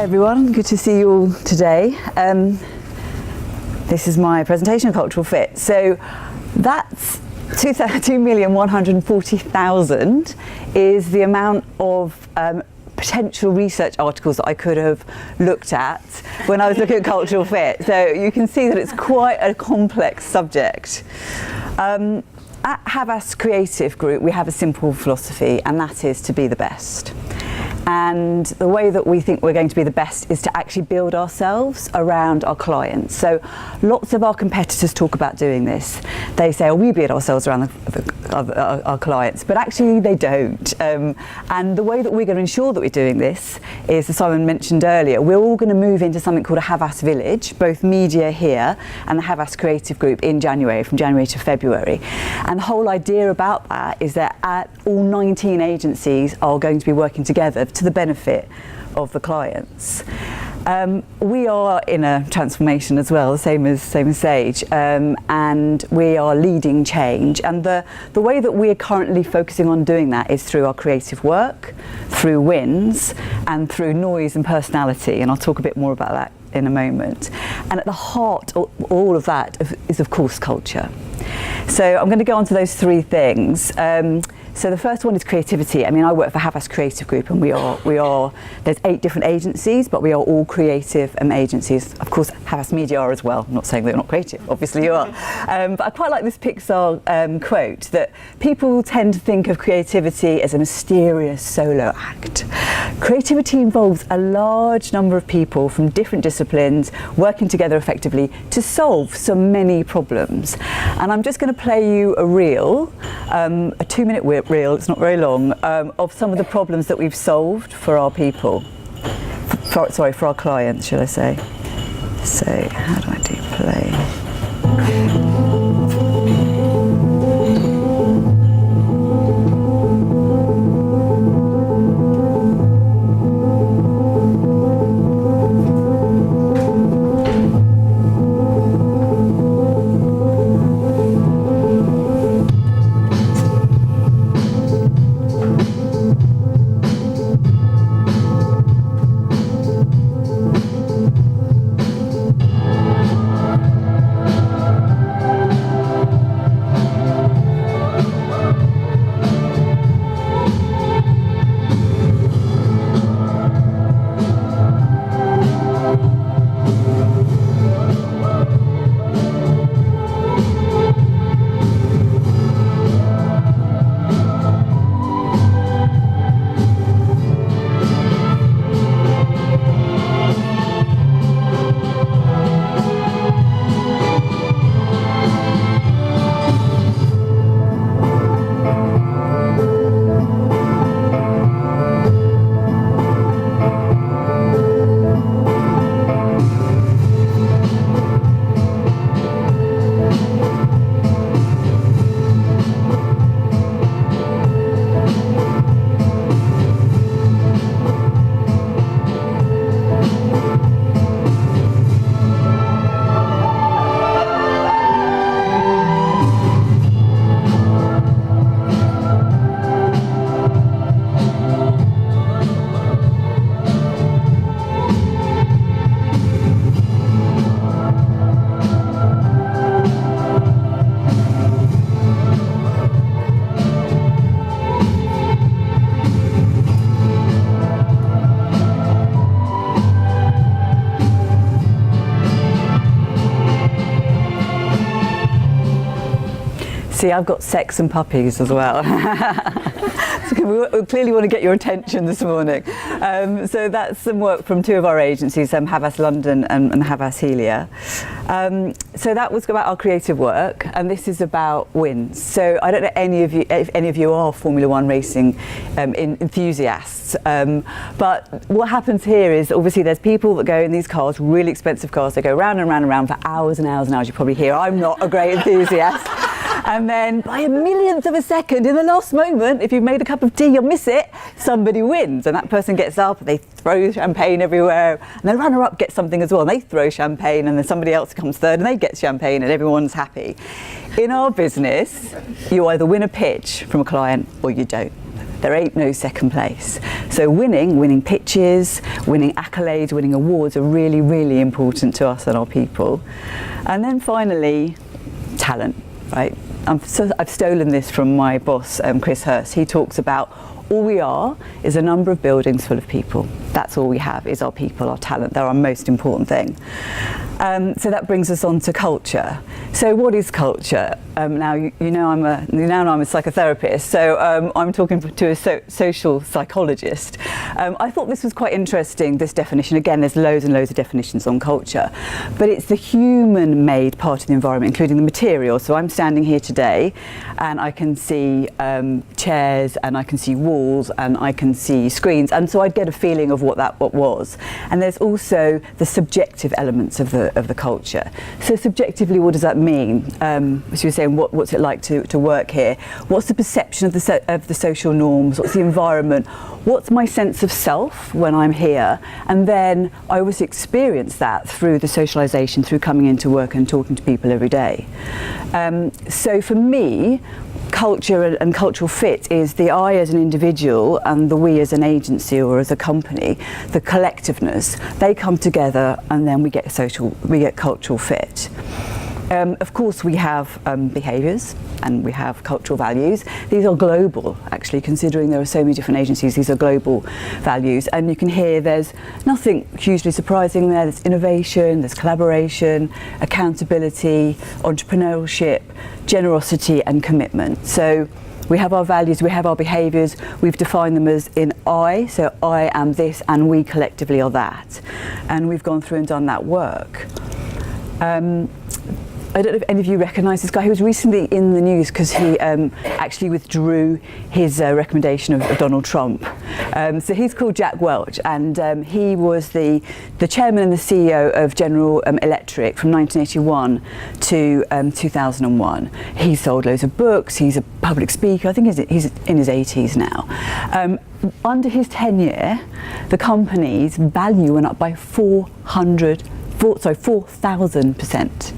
everyone, good to see you all today. This is my presentation, Cultural Fit. So that's 2,140,000 is the amount of potential research articles that I could have looked at when I was looking at cultural fit. So you can see that it's quite a complex subject. At Havas Creative Group, we have a simple philosophy, and that is to be the best. And the way that we think we're going to be the best is to actually build ourselves around our clients. So lots of our competitors talk about doing this. They say, oh, we build ourselves around our clients, but actually they don't. And the way that we're going to ensure that we're doing this is, as Simon mentioned earlier, we're all going to move into something called a Havas Village, both media here and the Havas Creative Group in January, from January to February. And the whole idea about that is that all 19 agencies are going to be working together to the benefit of the clients. We are in a transformation as well, same as Sage, and we are leading change. And the way that we are currently focusing on doing that is through our creative work, through wins, and through noise and personality. And I'll talk a bit more about that in a moment. And at the heart of all of that is, of course, culture. So I'm going to go on to those three things. So the first one is creativity. I mean, I work for Havas Creative Group, and we are there's 8 different agencies, but we are all creative agencies. Of course, Havas Media are as well. I'm not saying they're not creative, obviously you are. But I quite like this Pixar quote that people tend to think of creativity as a mysterious solo act. Creativity involves a large number of people from different disciplines working together effectively to solve so many problems. And I'm just going to play you a reel, a 2-minute reel, it's not very long, of some of the problems that we've solved for our people. For our clients, should I say. So, how do I do play? See, I've got sex and puppies as well. So we clearly want to get your attention this morning. So that's some work from 2 of our agencies, Havas London and Havas Helia. So that was about our creative work, and this is about wins. So I don't know if any of you are Formula One racing enthusiasts, but what happens here is obviously there's people that go in these cars, really expensive cars, they go round and round and round for hours and hours and hours. You probably hear I'm not a great enthusiast. And then by a millionth of a second, in the last moment, if you've made a cup of tea, you'll miss it, somebody wins. And that person gets up, they throw champagne everywhere, and the runner-up gets something as well, and they throw champagne, and then somebody else comes third, and they get champagne, and everyone's happy. In our business, you either win a pitch from a client or you don't. There ain't no second place. So winning pitches, winning accolades, winning awards are really, really important to us and our people. And then finally, talent, right? I've stolen this from my boss, Chris Hurst. He talks about all we are is a number of buildings full of people. That's all we have is our people, our talent. They're our most important thing. So that brings us on to culture. So what is culture? Now you know I'm a psychotherapist, so I'm talking to a social psychologist. I thought this was quite interesting, this definition. Again, there's loads and loads of definitions on culture, but it's the human-made part of the environment, including the material. So I'm standing here today, and I can see chairs, and I can see walls, and I can see screens, and so I'd get a feeling of what was. And there's also the subjective elements of the culture. So subjectively, what does that mean? As you were saying, what's it like to work here? What's the perception of the social norms? What's the environment? What's my sense of self when I'm here? And then I always experience that through the socialisation, through coming into work and talking to people every day. So for me, culture and cultural fit is the I as an individual and the we as an agency or as a company, the collectiveness. They come together, and then we get cultural fit. Of course, we have behaviours and we have cultural values. These are global, actually, considering there are so many different agencies. These are global values, and you can hear there's nothing hugely surprising there. There's innovation, there's collaboration, accountability, entrepreneurship, generosity and commitment. So we have our values, we have our behaviours, we've defined them as in I, so I am this and we collectively are that. And we've gone through and done that work. I don't know if any of you recognise this guy. He was recently in the news because he actually withdrew his recommendation of Donald Trump. So he's called Jack Welch, and he was the chairman and the CEO of General Electric from 1981 to 2001. He sold loads of books. He's a public speaker. I think he's in his 80s now. Under his tenure, the company's value went up by 4,000%.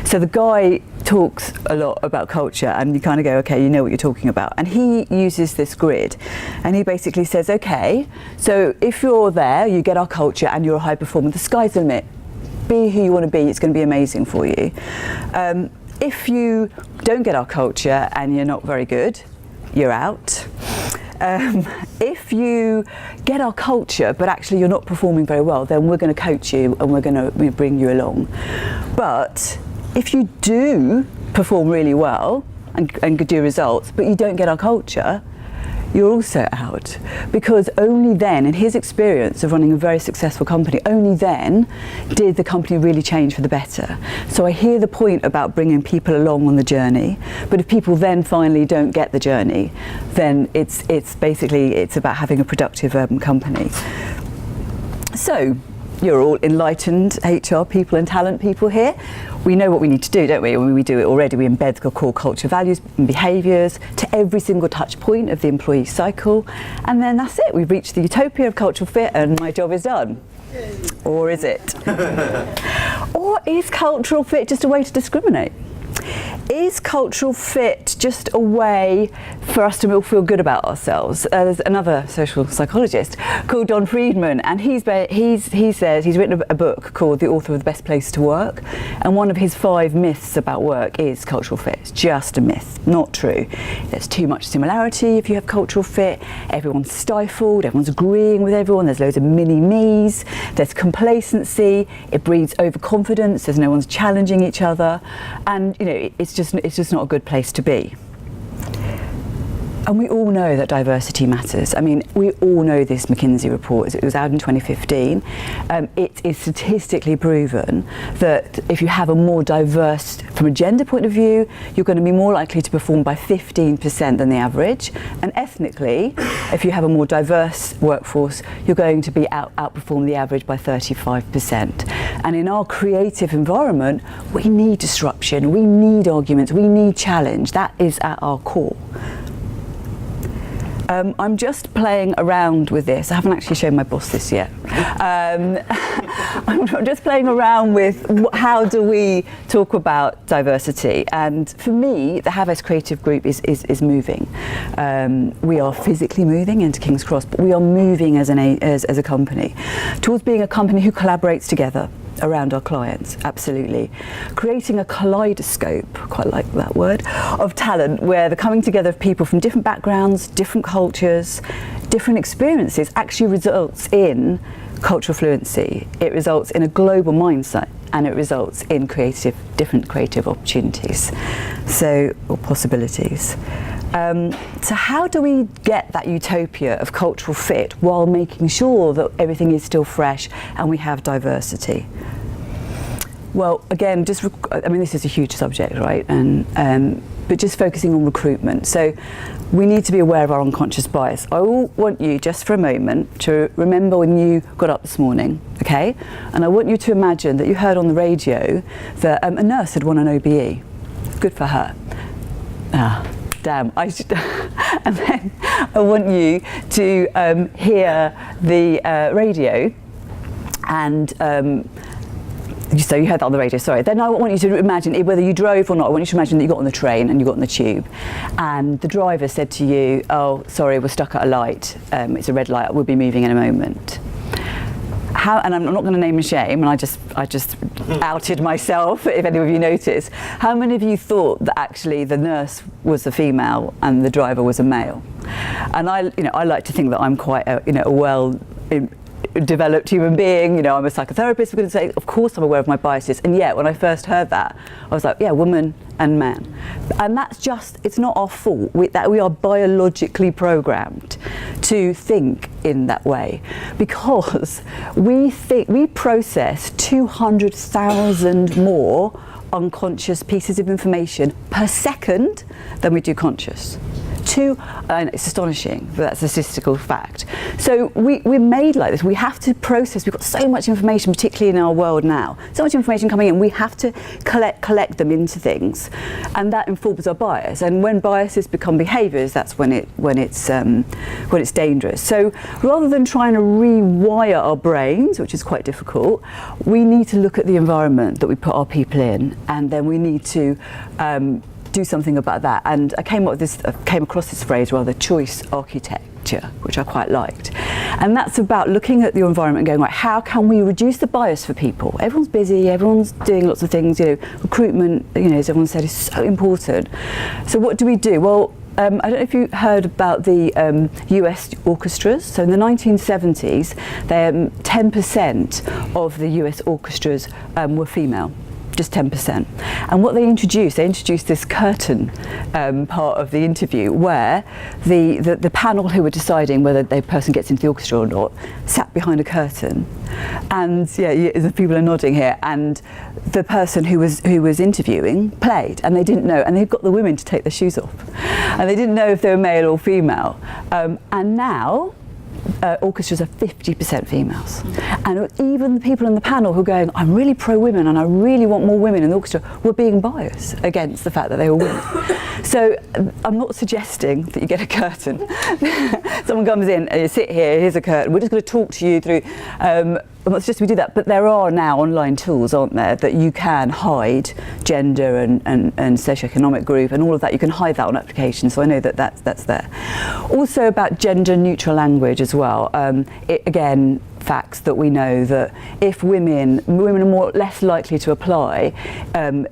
So the guy talks a lot about culture, and you kind of go, okay, you know what you're talking about. And he uses this grid, and he basically says, okay, so if you're there, you get our culture and you're a high performer, the sky's the limit. Be who you want to be, it's going to be amazing for you. If you don't get our culture and you're not very good, you're out. If you get our culture but actually you're not performing very well, then we're going to coach you and we're going to bring you along. But if you do perform really well and do results, but you don't get our culture, you're also out. Because only then, in his experience of running a very successful company, only then did the company really change for the better. So I hear the point about bringing people along on the journey, but if people then finally don't get the journey, then it's about having a productive company. So you're all enlightened HR people and talent people here. We know what we need to do, don't we? We do it already. We embed the core culture values and behaviours to every single touch point of the employee cycle. And then that's it. We've reached the utopia of cultural fit and my job is done. Or is it? Or is cultural fit just a way to discriminate? Is cultural fit just a way for us to feel good about ourselves? There's another social psychologist called Don Friedman, and he says he's written a book called The Author of the Best Place to Work, and one of his 5 myths about work is cultural fit. It's just a myth, not true. There's too much similarity if you have cultural fit. Everyone's stifled, everyone's agreeing with everyone, there's loads of mini-me's, there's complacency, it breeds overconfidence, there's no one's challenging each other, and you know, it's just not a good place to be. And we all know that diversity matters. I mean, we all know this McKinsey report. It was out in 2015. It is statistically proven that if you have a more diverse, from a gender point of view, you're going to be more likely to perform by 15% than the average. And ethnically, if you have a more diverse workforce, you're going to be outperform the average by 35%. And in our creative environment, we need disruption, we need arguments, we need challenge. That is at our core. I'm just playing around with this. I haven't actually shown my boss this yet. I'm just playing around with how do we talk about diversity. And for me, the Havas Creative Group is moving. We are physically moving into King's Cross, but we are moving as a company towards being a company who collaborates together around our clients, absolutely. Creating a kaleidoscope, quite like that word, of talent where the coming together of people from different backgrounds, different cultures, different experiences actually results in cultural fluency. It results in a global mindset, and it results in different creative opportunities, or possibilities. So how do we get that utopia of cultural fit while making sure that everything is still fresh and we have diversity? Well, again, this is a huge subject, right? But just focusing on recruitment. So we need to be aware of our unconscious bias. I want you just for a moment to remember when you got up this morning, okay? And I want you to imagine that you heard on the radio that a nurse had won an OBE. Good for her. Damn, and then I want you to hear the radio, and so you heard that on the radio, sorry. Then I want you to imagine, whether you drove or not, I want you to imagine that you got on the train and you got on the tube, and the driver said to you, oh, sorry, we're stuck at a light, it's a red light, we'll be moving in a moment. And I'm not going to name and shame, and I just outed myself, if any of you noticed. How many of you thought that actually the nurse was a female and the driver was a male? And I like to think that I'm quite a well developed human being. I'm a psychotherapist. We're going to say, of course I'm aware of my biases, and yet when I first heard that, I was like, yeah, woman and man. And it's not our fault. We are biologically programmed to think in that way, because we process 200,000 more unconscious pieces of information per second than we do conscious. And it's astonishing, but that's a statistical fact. So we're made like this. We have to process. We've got so much information, particularly in our world now. So much information coming in. We have to collect them into things, and that informs our bias. And when biases become behaviours, that's when it's dangerous. So rather than trying to rewire our brains, which is quite difficult, we need to look at the environment that we put our people in, and then we need to do something about that. And I came across this phrase, rather, choice architecture, which I quite liked. And that's about looking at the environment and going, right, how can we reduce the bias for people? Everyone's busy, everyone's doing lots of things, recruitment, as everyone said, is so important. So what do we do? Well, I don't know if you heard about the US orchestras. So in the 1970s, 10% of the US orchestras were female. Just 10%. And what they introduced this curtain part of the interview where the panel who were deciding whether the person gets into the orchestra or not sat behind a curtain. And the people are nodding here, and the person who was interviewing played, and they didn't know, and they got the women to take their shoes off, and they didn't know if they were male or female. And now orchestras are 50% females, and even the people in the panel who are going, I'm really pro-women and I really want more women in the orchestra, were being biased against the fact that they were women. So I'm not suggesting that you get a curtain. Someone comes in and you sit here, here's a curtain, we're just going to talk to you through, I'm not suggesting we do that, but there are now online tools, aren't there, that you can hide gender and socioeconomic group and all of that. You can hide that on applications, so I know that that's there. Also about gender neutral language as well. Again, facts that we know that if women are less likely to apply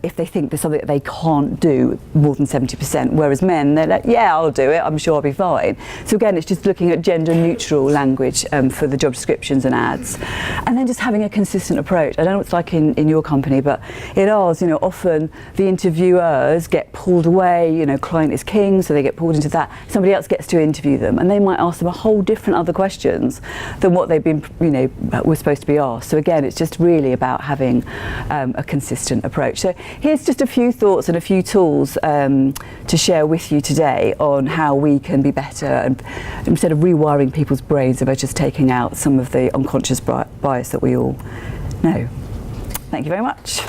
if they think there's something that they can't do, more than 70%, whereas men, they're like, yeah, I'll do it, I'm sure I'll be fine. So again, it's just looking at gender neutral language for the job descriptions and ads, and then just having a consistent approach. I don't know what it's like in your company, but in ours, often the interviewers get pulled away, client is king, so they get pulled into that. Somebody else gets to interview them, and they might ask them a whole different other questions than what they've been we're supposed to be asked. So again, it's just really about having a consistent approach. So here's just a few thoughts and a few tools to share with you today on how we can be better, and instead of rewiring people's brains, about just taking out some of the unconscious bias that we all know. Thank you very much.